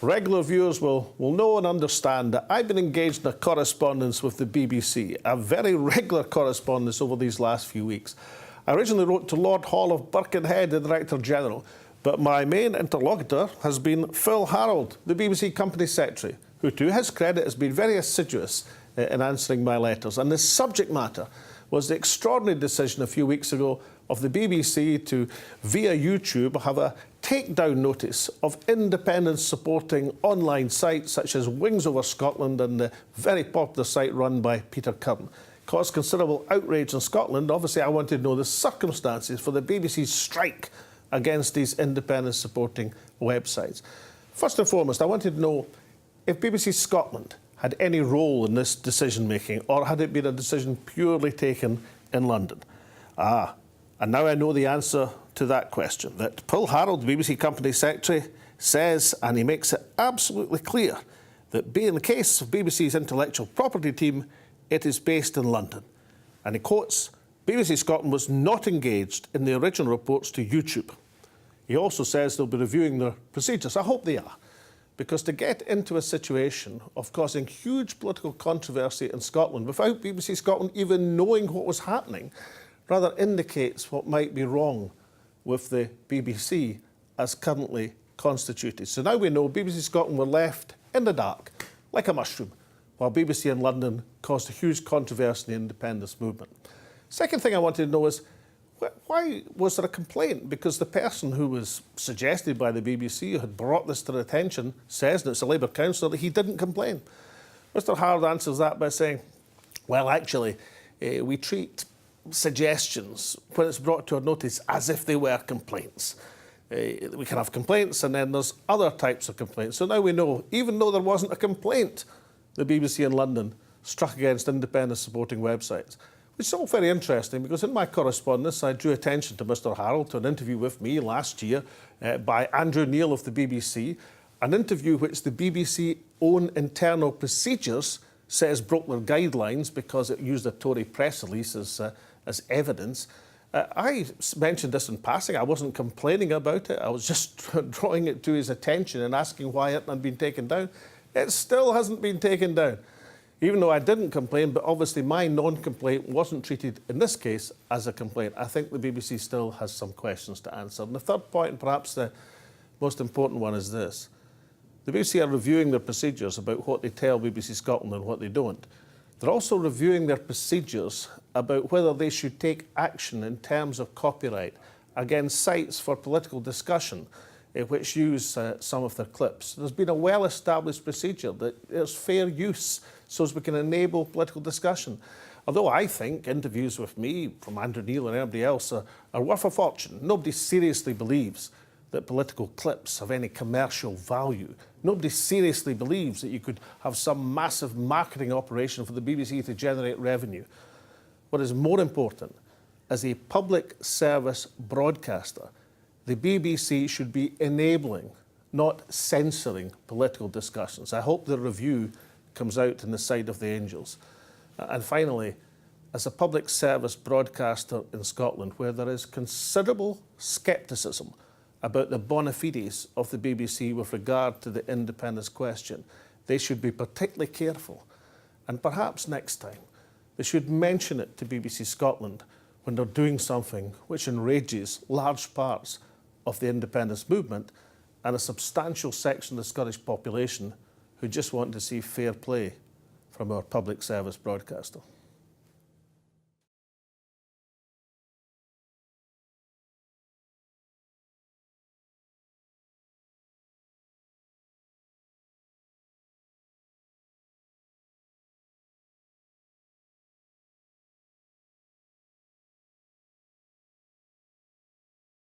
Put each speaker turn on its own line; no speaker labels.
Regular viewers will know and understand that I've been engaged in a correspondence with the BBC, a very regular correspondence over these last few weeks. I originally wrote to Lord Hall of Birkenhead, the Director General, but my main interlocutor has been Phil Harold, the BBC Company Secretary, who to his credit has been very assiduous in answering my letters. And the subject matter was the extraordinary decision a few weeks ago of the BBC to, via YouTube, have a takedown notice of independence supporting online sites such as Wings Over Scotland and the very popular site run by Peter Curran. Caused considerable outrage in Scotland. Obviously, I wanted to know the circumstances for the BBC's strike against these independence supporting websites. First and foremost, I wanted to know if BBC Scotland had any role in this decision making, or had it been a decision purely taken in London? And now I know the answer to that question, that Phil Harold, the BBC Company Secretary, says, and he makes it absolutely clear, that being the case of BBC's intellectual property team, it is based in London. And he quotes, BBC Scotland was not engaged in the original reports to YouTube. He also says they'll be reviewing their procedures. I hope they are, because to get into a situation of causing huge political controversy in Scotland without BBC Scotland even knowing what was happening rather indicates what might be wrong with the BBC as currently constituted. So now we know BBC Scotland were left in the dark, like a mushroom, while BBC in London caused a huge controversy in the independence movement. Second thing I wanted to know is, why was there a complaint? Because the person who was suggested by the BBC, who had brought this to their attention, says, and it's a Labour councillor, that he didn't complain. Mr Howard answers that by saying, well, actually, we treat suggestions, when it's brought to our notice, as if they were complaints. We can have complaints, and then there's other types of complaints. So now we know, even though there wasn't a complaint, the BBC in London struck against independent supporting websites. Which is all very interesting, because in my correspondence I drew attention to Mr Harold to an interview with me last year by Andrew Neil of the BBC, an interview which the BBC own internal procedures says broke their guidelines because it used a Tory press release as evidence. I mentioned this in passing. I wasn't complaining about it. I was just drawing it to his attention and asking why it had been taken down. It still hasn't been taken down, even though I didn't complain, but obviously my non-complaint wasn't treated in this case as a complaint. I think the BBC still has some questions to answer. And the third point, and perhaps the most important one, is this. The BBC are reviewing their procedures about what they tell BBC Scotland and what they don't. They're also reviewing their procedures about whether they should take action in terms of copyright against sites for political discussion which use some of their clips. There's been a well-established procedure that there's fair use so as we can enable political discussion. Although I think interviews with me, from Andrew Neil and everybody else, are worth a fortune. Nobody seriously believes that political clips have any commercial value. Nobody seriously believes that you could have some massive marketing operation for the BBC to generate revenue. What is more important, as a public service broadcaster, the BBC should be enabling, not censoring, political discussions. I hope the review comes out in the side of the angels. And finally, as a public service broadcaster in Scotland, where there is considerable scepticism about the bona fides of the BBC with regard to the independence question, they should be particularly careful. And perhaps next time, they should mention it to BBC Scotland when they're doing something which enrages large parts of the independence movement and a substantial section of the Scottish population who just want to see fair play from our public service broadcaster.